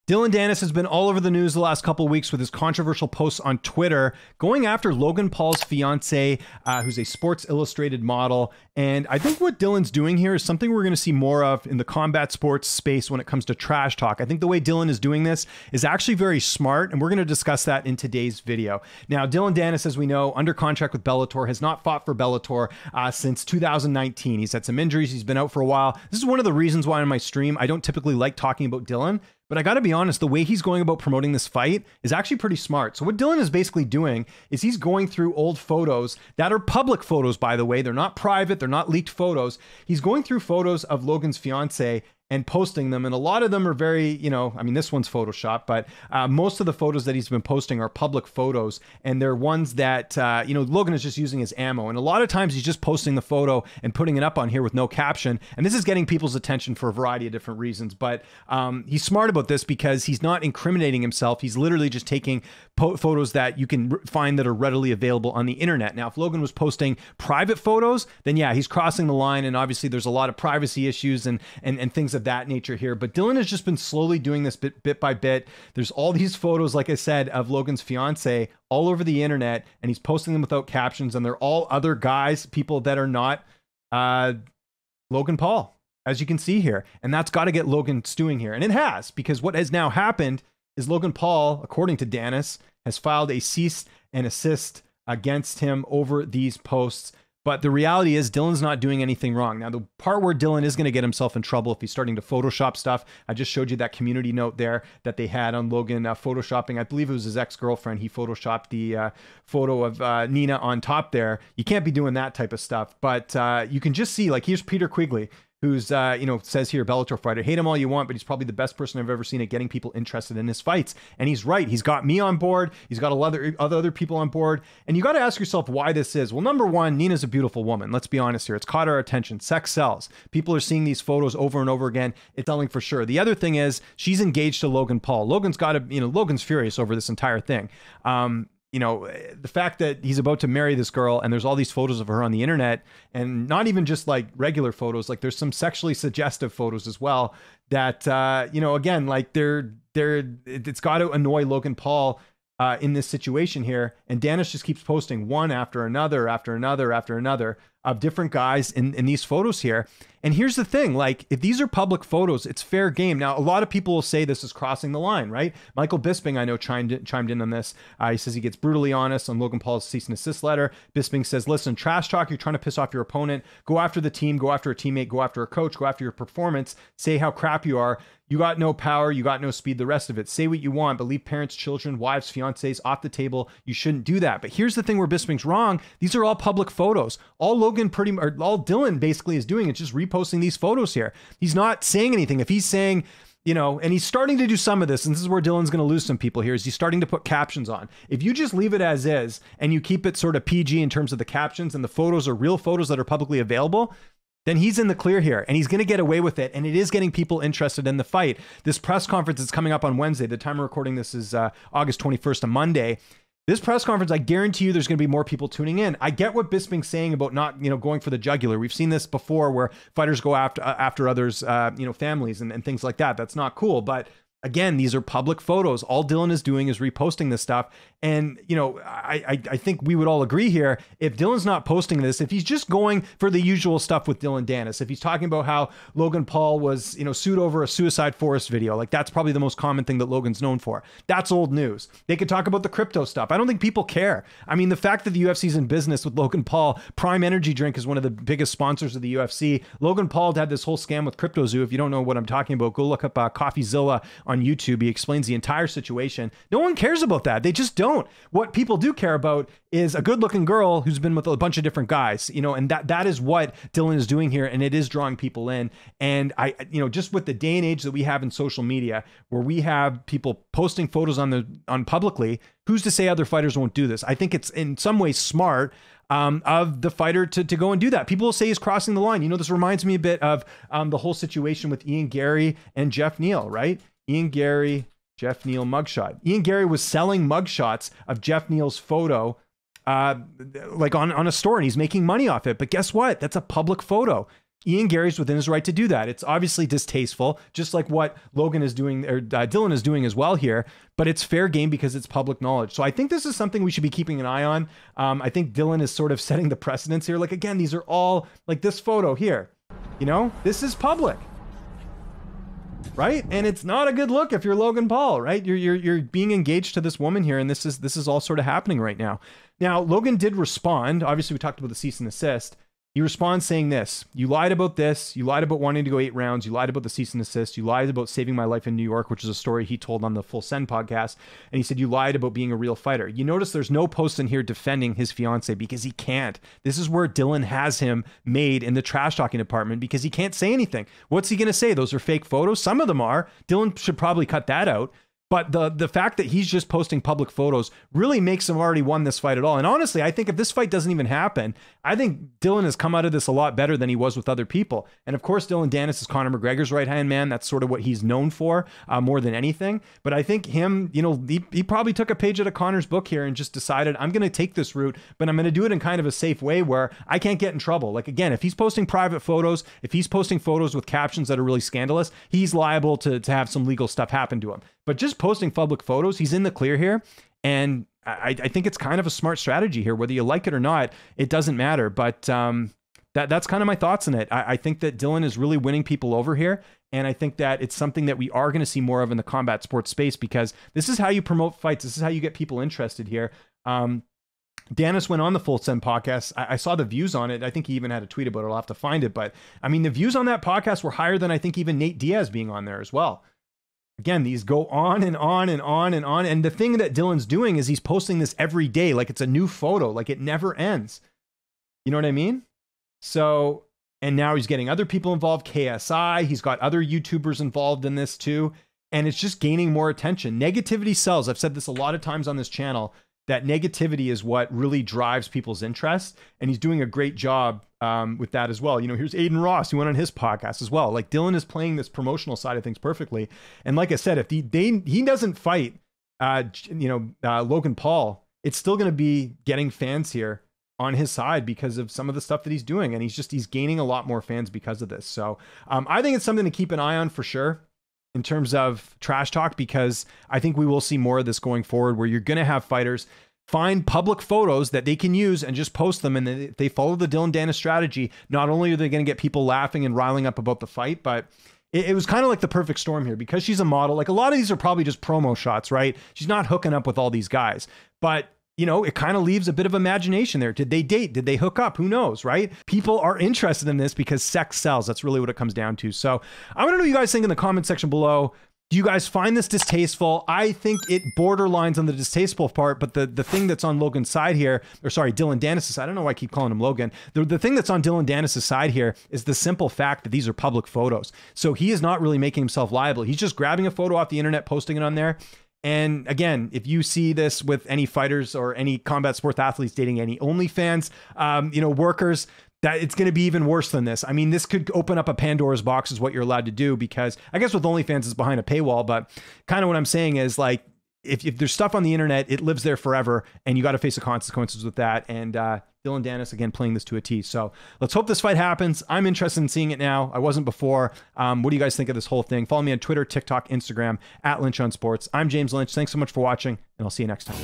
Dillon Danis has been all over the news the last couple of weeks with his controversial posts on Twitter, going after Logan Paul's fiance, who's a Sports Illustrated model. And I think what Dillon's doing here is something we're going to see more of in the combat sports space when it comes to trash talk. I think the way Dillon is doing this is actually very smart, and we're going to discuss that in today's video. Now, Dillon Danis, as we know, under contract with Bellator, has not fought for Bellator since 2019. He's had some injuries. He's been out for a while. This is one of the reasons why on my stream, I don't typically like talking about Dillon. But I got to be honest, the way he's going about promoting this fight is actually pretty smart. So what Dillon is basically doing is he's going through old photos that are public photos, by the way. They're not private. They're not leaked photos. He's going through photos of Logan's fiance and posting them. And a lot of them are very, I mean, this one's Photoshopped, but most of the photos that he's been posting are public photos. And they're ones that, Logan is just using as ammo. And a lot of times he's just posting the photo and putting it up on here with no caption. And this is getting people's attention for a variety of different reasons. But he's smart about this because he's not incriminating himself. He's literally just taking photos that you can find that are readily available on the internet. Now, if Logan was posting private photos, then yeah, he's crossing the line. And obviously there's a lot of privacy issues and things of that nature here. But Dillon has just been slowly doing this bit by bit. There's all these photos, like I said, of Logan's fiance all over the internet, and he's posting them without captions. And they're all other guys, people that are not Logan Paul, as you can see here. And that's got to get Logan stewing here. And it has, because what has now happened is Logan Paul, according to Danis, has filed a cease and assist against him over these posts. But the reality is Dillon's not doing anything wrong. Now, the part where Dillon is going to get himself in trouble if he's starting to Photoshop stuff, I just showed you that community note there that they had on Logan Photoshopping. I believe it was his ex-girlfriend. He Photoshopped the photo of Nina on top there. You can't be doing that type of stuff. But you can just see, like, here's Peter Quigley, who's, says here, Bellator fighter. Hate him all you want, but he's probably the best person I've ever seen at getting people interested in his fights. And he's right. He's got me on board. He's got a lot of other people on board. And you got to ask yourself why this is. Well, number one, Nina's a beautiful woman. Let's be honest here. It's caught our attention. Sex sells. People are seeing these photos over and over again. It's selling for sure. The other thing is she's engaged to Logan Paul. Logan's got to, Logan's furious over this entire thing. The fact that he's about to marry this girl and there's all these photos of her on the internet, and not even just like regular photos, like there's some sexually suggestive photos as well that, again, like it's got to annoy Logan Paul in this situation here. And Danis just keeps posting one after another, after another, after another of different guys in these photos here. And here's the thing, like, if these are public photos, it's fair game. Now, a lot of people will say this is crossing the line, right? Michael Bisping, I know, chimed in on this. He says he gets brutally honest on Logan Paul's cease and assist letter. Bisping says, listen, trash talk, you're trying to piss off your opponent. Go after the team, go after a teammate, go after a coach, go after your performance. Say how crap you are. You got no power, you got no speed, the rest of it. Say what you want, but leave parents, children, wives, fiancés off the table. You shouldn't do that. But here's the thing where Bisping's wrong. These are all public photos. All Dillon basically is doing is just reposting these photos here. He's not saying anything. If he's saying, and he's starting to do some of this, and this is where Dillon's going to lose some people here, is he's starting to put captions on. If you just leave it as is, and you keep it sort of PG in terms of the captions, and the photos are real photos that are publicly available, then he's in the clear here, and he's going to get away with it, and it is getting people interested in the fight. This press conference is coming up on Wednesday. The time of recording this is August 21st, a Monday. This press conference, I guarantee you there's going to be more people tuning in. I get what Bisping's saying about not, going for the jugular. We've seen this before where fighters go after others, families and things like that. That's not cool. But again, these are public photos. All Dillon is doing is reposting this stuff. And, I think we would all agree here, if Dillon's not posting this, if he's just going for the usual stuff with Dillon Danis, if he's talking about how Logan Paul was, sued over a suicide forest video, like that's probably the most common thing that Logan's known for. That's old news. They could talk about the crypto stuff. I don't think people care. I mean, the fact that the UFC's in business with Logan Paul, Prime Energy Drink is one of the biggest sponsors of the UFC. Logan Paul had this whole scam with CryptoZoo. If you don't know what I'm talking about, go look up CoffeeZilla on YouTube. He explains the entire situation. No one cares about that. They just don't. What people do care about is a good-looking girl who's been with a bunch of different guys, and that is what Dillon is doing here, and it is drawing people in. And just with the day and age that we have in social media, where we have people posting photos on publicly, who's to say other fighters won't do this? I think it's in some ways smart of the fighter to go and do that. People will say he's crossing the line. This reminds me a bit of the whole situation with Ian Gary and Jeff Neal, right? Ian Gary, Jeff Neal mugshot. Ian Gary was selling mugshots of Jeff Neal's photo like on a store, and he's making money off it. But guess what? That's a public photo. Ian Gary's within his right to do that. It's obviously distasteful, just like what Logan is doing, or Dillon is doing as well here, but it's fair game because it's public knowledge. So I think this is something we should be keeping an eye on. I think Dillon is sort of setting the precedence here. Like, again, these are all, like this photo here, you know, this is public, right? And it's not a good look if you're Logan Paul, right? You're being engaged to this woman here, and this is all sort of happening right now. Now, Logan did respond. Obviously, we talked about the cease and desist. He responds saying this: you lied about this. You lied about wanting to go 8 rounds. You lied about the cease and desist. You lied about saving my life in New York, which is a story he told on the Full Send podcast. And he said, you lied about being a real fighter. You notice there's no post in here defending his fiance because he can't. This is where Dillon has him made in the trash talking department because he can't say anything. What's he going to say? Those are fake photos. Some of them are. Dillon should probably cut that out. But the fact that he's just posting public photos really makes him already won this fight at all. And honestly, I think if this fight doesn't even happen, I think Dillon has come out of this a lot better than he was with other people. And of course, Dillon Danis is Conor McGregor's right-hand man. That's sort of what he's known for more than anything. But I think him, you know, he probably took a page out of Conor's book here and just decided, I'm going to take this route, but I'm going to do it in kind of a safe way where I can't get in trouble. Like, again, if he's posting private photos, if he's posting photos with captions that are really scandalous, he's liable to have some legal stuff happen to him. But just posting public photos, he's in the clear here. And I think it's kind of a smart strategy here. Whether you like it or not, it doesn't matter. But that's kind of my thoughts on it. I think that Dillon is really winning people over here. And I think that it's something that we are going to see more of in the combat sports space because this is how you promote fights. This is how you get people interested here. Danis went on the Full Send podcast. I saw the views on it. I think he even had a tweet about it. I'll have to find it. But I mean, the views on that podcast were higher than I think even Nate Diaz being on there as well. Again, these go on and on and on and on. And the thing that Dillon's doing is he's posting this every day. Like it's a new photo, like it never ends. You know what I mean? So, and now he's getting other people involved. KSI, he's got other YouTubers involved in this too. And it's just gaining more attention. Negativity sells. I've said this a lot of times on this channel, that negativity is what really drives people's interest. And he's doing a great job with that as well. You know, here's Aiden Ross. He went on his podcast as well. Like Dillon is playing this promotional side of things perfectly. And like I said, if he doesn't fight, Logan Paul, it's still going to be getting fans here on his side because of some of the stuff that he's doing. And he's gaining a lot more fans because of this. So I think it's something to keep an eye on for sure in terms of trash talk, because I think we will see more of this going forward where you're going to have fighters find public photos that they can use and just post them. And they follow the Dillon Danis strategy. Not only are they going to get people laughing and riling up about the fight, but it was kind of like the perfect storm here because she's a model. Like a lot of these are probably just promo shots, right? She's not hooking up with all these guys, but you know, it kind of leaves a bit of imagination there. Did they date? Did they hook up? Who knows, right? People are interested in this because sex sells. That's really what it comes down to. So I want to know what you guys think in the comment section below. Do you guys find this distasteful? I think it borderlines on the distasteful part, but the thing that's on Logan's side here, or sorry, Dillon Danis' side, I don't know why I keep calling him Logan. The thing that's on Dillon Danis' side here is the simple fact that these are public photos. So he is not really making himself liable. He's just grabbing a photo off the internet, posting it on there. And again, if you see this with any fighters or any combat sports athletes dating any OnlyFans, workers, that it's going to be even worse than this. I mean, this could open up a Pandora's box is what you're allowed to do, because I guess with OnlyFans it's behind a paywall, but kind of what I'm saying is like, if there's stuff on the internet, it lives there forever and you got to face the consequences with that. And Dillon Danis, again, playing this to a T. So let's hope this fight happens. I'm interested in seeing it now. I wasn't before. What do you guys think of this whole thing? Follow me on Twitter, TikTok, Instagram, @Lynch on Sports. I'm James Lynch. Thanks so much for watching, and I'll see you next time.